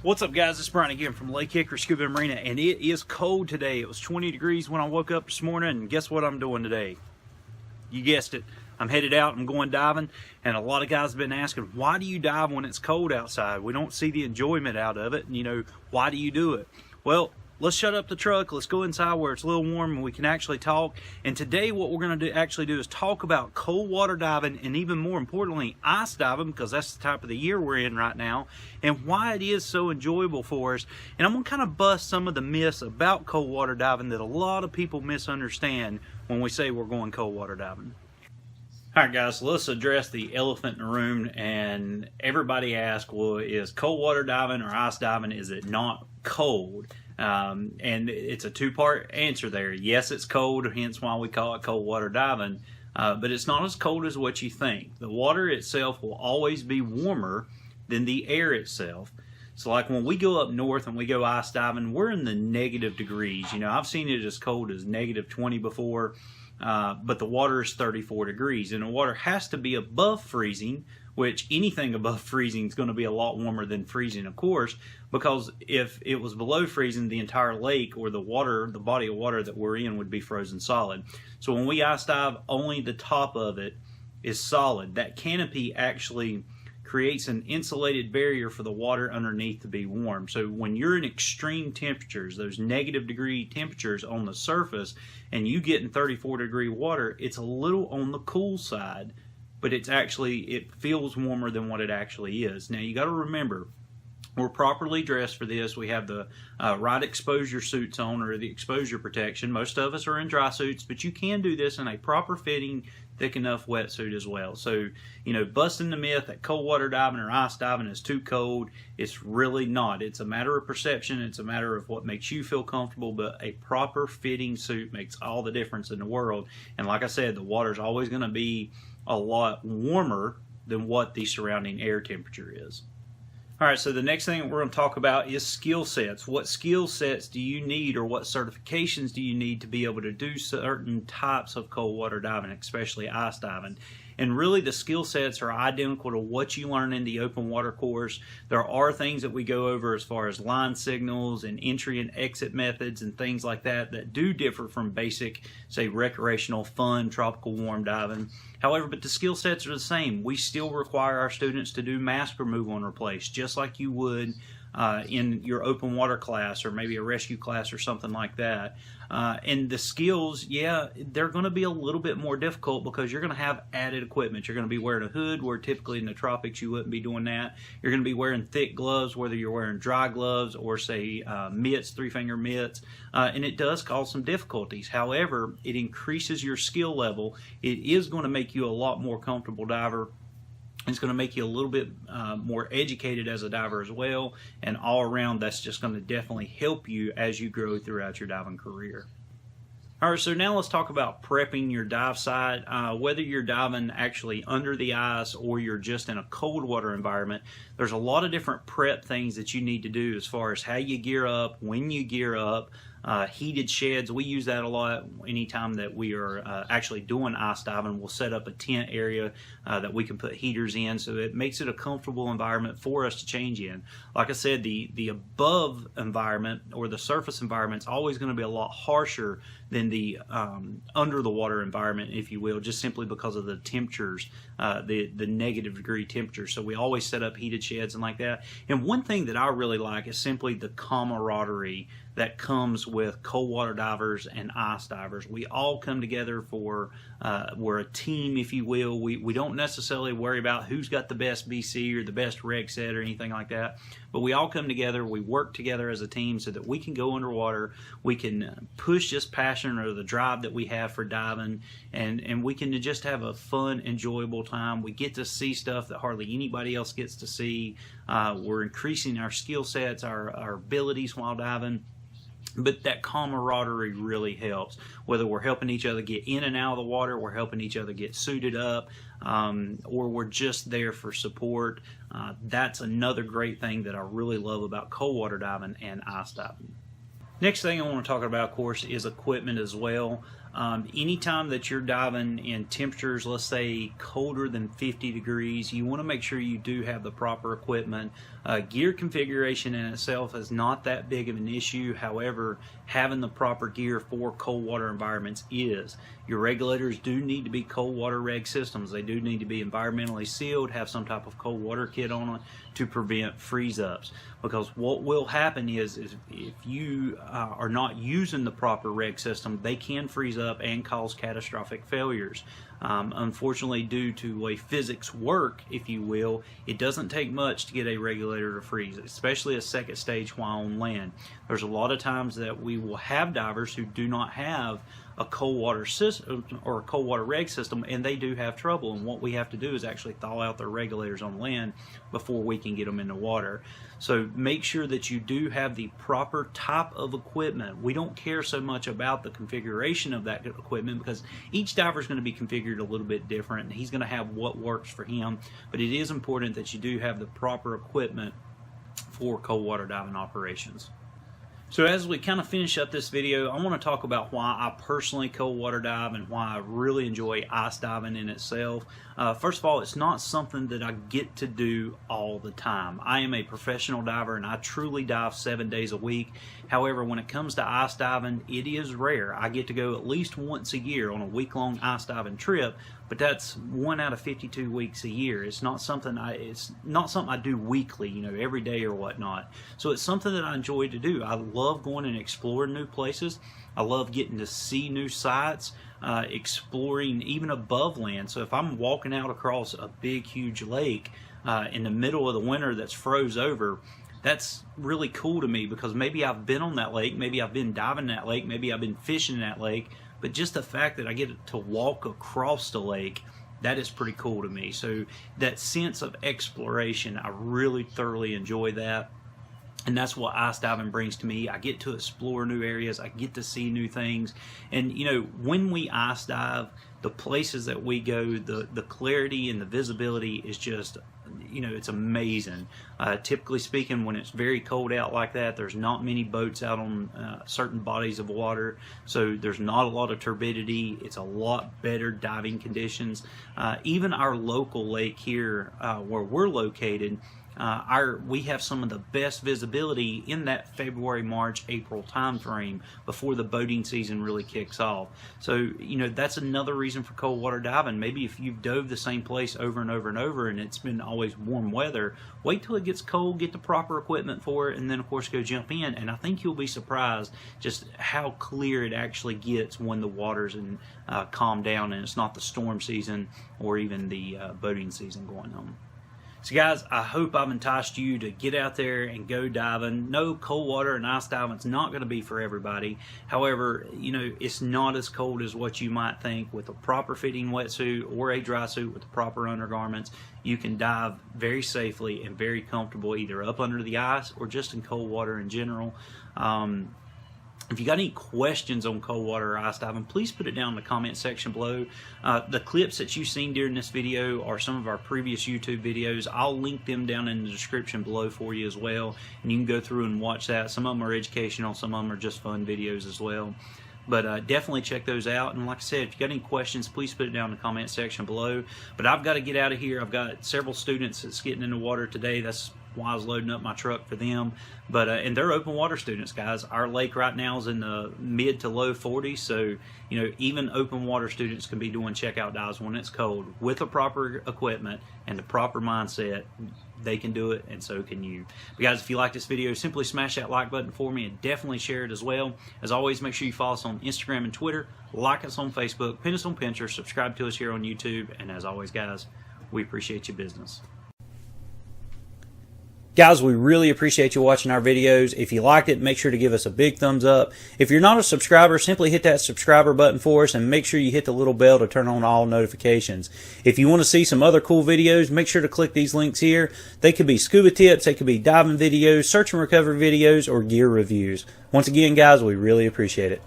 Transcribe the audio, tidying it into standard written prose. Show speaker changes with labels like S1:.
S1: What's up, guys? It's Brian again from Lake Hickory Scuba Marina, and it is cold today. It was 20 degrees when I woke up this morning, and guess what I'm doing today? You guessed it. I'm headed out. I'm going diving, and a lot of guys have been asking, why do you dive when it's cold outside? We don't see the enjoyment out of it, and why do you do it? Well, let's shut up the truck. Let's go inside where it's a little warm and we can actually talk. And today what we're going to actually do is talk about cold water diving, and even more importantly, ice diving, because that's the type of the year we're in right now, and why it is so enjoyable for us. And I'm going to kind of bust some of the myths about cold water diving that a lot of people misunderstand when we say we're going cold water diving. Alright guys, so let's address the elephant in the room. And everybody asks, well, is cold water diving or ice diving, is it not cold? And it's a two-part answer there. Yes, it's cold, hence why we call it cold water diving, but it's not as cold as what you think. The water itself will always be warmer than the air itself. So like when we go up north and we go ice diving, we're in the negative degrees. I've seen it as cold as -20 before, but the water is 34 degrees, and the water has to be above freezing, which anything above freezing is going to be a lot warmer than freezing, of course, because if it was below freezing, the entire lake or the body of water that we're in would be frozen solid. So when we ice dive, only the top of it is solid. That canopy actually creates an insulated barrier for the water underneath to be warm. So when you're in extreme temperatures, those -degree temperatures on the surface, and you get in 34-degree water, it's a little on the cool side, but it feels warmer than what it actually is. Now you got to remember, we're properly dressed for this. We have the right exposure suits on, or the exposure protection. Most of us are in dry suits, but you can do this in a proper fitting, thick enough wetsuit as well. So, busting the myth that cold water diving or ice diving is too cold, it's really not. It's a matter of perception. It's a matter of what makes you feel comfortable, but a proper fitting suit makes all the difference in the world. And like I said, the water's always going to be a lot warmer than what the surrounding air temperature is. Alright, so the next thing we're going to talk about is skill sets. What skill sets do you need, or what certifications do you need to be able to do certain types of cold water diving, especially ice diving? And really the skill sets are identical to what you learn in the open water course. There are things that we go over as far as line signals and entry and exit methods and things like that do differ from basic, say, recreational, fun, tropical warm diving. However, but the skill sets are the same. We still require our students to do mask removal and replace, just like you would in your open water class, or maybe a rescue class or something like that. And the skills, yeah, they're going to be a little bit more difficult because you're going to have added equipment. You're going to be wearing a hood, where typically in the tropics you wouldn't be doing that. You're going to be wearing thick gloves, whether you're wearing dry gloves or, say, mitts, three-finger mitts, and it does cause some difficulties. However, it increases your skill level. It is going to make you a lot more comfortable diver. It's going to make you a little bit more educated as a diver as well, and all around that's just going to definitely help you as you grow throughout your diving career. Alright, so now let's talk about prepping your dive site. Whether you're diving actually under the ice or you're just in a cold water environment, there's a lot of different prep things that you need to do as far as how you gear up, when you gear up. Heated sheds, we use that a lot anytime that we are actually doing ice diving. We'll set up a tent area that we can put heaters in, so it makes it a comfortable environment for us to change in. Like I said, the above environment, or the surface environment, is always going to be a lot harsher than the under the water environment, if you will, just simply because of the temperatures, the -degree temperatures. So we always set up heated sheds and like that. And one thing that I really like is simply the camaraderie that comes with cold water divers and ice divers. We all come together for, we're a team, if you will. We don't necessarily worry about who's got the best BC or the best reg set or anything like that, but we all come together, we work together as a team so that we can go underwater, we can push this passion or the drive that we have for diving, and we can just have a fun, enjoyable time. We get to see stuff that hardly anybody else gets to see. We're increasing our skill sets, our abilities while diving. But that camaraderie really helps. Whether we're helping each other get in and out of the water, we're helping each other get suited up, or we're just there for support. That's another great thing that I really love about cold water diving and ice diving. Next thing I want to talk about, of course, is equipment as well. Anytime that you're diving in temperatures, let's say colder than 50 degrees, you want to make sure you do have the proper equipment. Gear configuration in itself is not that big of an issue. However, having the proper gear for cold water environments is. Your regulators do need to be cold water reg systems. They do need to be environmentally sealed, have some type of cold water kit on it to prevent freeze-ups. Because what will happen is if you are not using the proper reg system, they can freeze up and cause catastrophic failures. Unfortunately, due to the way physics work, if you will, it doesn't take much to get a regulator to freeze, especially a second stage while on land. There's a lot of times that we will have divers who do not have a cold water system or a cold water reg system, and they do have trouble, and what we have to do is actually thaw out their regulators on land before we can get them in the water. So make sure that you do have the proper type of equipment. We don't care so much about the configuration of that equipment because each diver is going to be configured a little bit different, and he's going to have what works for him, but it is important that you do have the proper equipment for cold water diving operations. So as we kind of finish up this video, I want to talk about why I personally cold water dive and why I really enjoy ice diving in itself. First of all, it's not something that I get to do all the time. I am a professional diver and I truly dive 7 days a week. However, when it comes to ice diving, it is rare. I get to go at least once a year on a week-long ice diving trip, but that's 1 out of 52 weeks a year. It's not something I do weekly, you know, every day or whatnot. So it's something that I enjoy to do. I love going and exploring new places. I love getting to see new sites, exploring even above land. So if I'm walking out across a big, huge lake in the middle of the winter that's froze over, that's really cool to me because maybe I've been on that lake, maybe I've been diving that lake, maybe I've been fishing that lake, but just the fact that I get to walk across the lake, that is pretty cool to me. So that sense of exploration, I really thoroughly enjoy that. And that's what ice diving brings to me. I get to explore new areas. I get to see new things. And, you know, when we ice dive, the places that we go, the clarity and the visibility is just, you know, it's amazing. Typically speaking, when it's very cold out like that, there's not many boats out on certain bodies of water. So there's not a lot of turbidity. It's a lot better diving conditions. Even our local lake here where we're located, we have some of the best visibility in that February, March, April time frame before the boating season really kicks off. So, you know, that's another reason for cold water diving. Maybe if you've dove the same place over and over and over and it's been always warm weather, wait till it gets cold, get the proper equipment for it, and then of course go jump in. And I think you'll be surprised just how clear it actually gets when the water's calm down and it's not the storm season or even the boating season going on. So guys, I hope I've enticed you to get out there and go diving. No, cold water and ice diving is not going to be for everybody. However, you know, it's not as cold as what you might think. With a proper fitting wetsuit or a dry suit with the proper undergarments, you can dive very safely and very comfortable either up under the ice or just in cold water in general. If you got any questions on cold water or ice diving, please put it down in the comment section below. The clips that you've seen during this video are some of our previous YouTube videos. I'll link them down in the description below for you as well, and you can go through and watch that. Some of them are educational, some of them are just fun videos as well. But definitely check those out. And like I said, if you got any questions, please put it down in the comment section below. But I've got to get out of here. I've got several students that's getting in the water today. That's why I was loading up my truck for them. But and they're open water students, guys. Our lake right now is in the mid to low 40s, so you know, even open water students can be doing checkout dives when it's cold with the proper equipment and the proper mindset. They can do it, and so can you. But guys, if you like this video, simply smash that like button for me and definitely share it as well. As always, make sure you follow us on Instagram and Twitter, like us on Facebook, pin us on Pinterest, subscribe to us here on YouTube, and as always, guys, we appreciate your business. Guys, we really appreciate you watching our videos. If you liked it, make sure to give us a big thumbs up. If you're not a subscriber, simply hit that subscriber button for us and make sure you hit the little bell to turn on all notifications. If you want to see some other cool videos, make sure to click these links here. They could be scuba tips, they could be diving videos, search and recovery videos, or gear reviews. Once again, guys, we really appreciate it.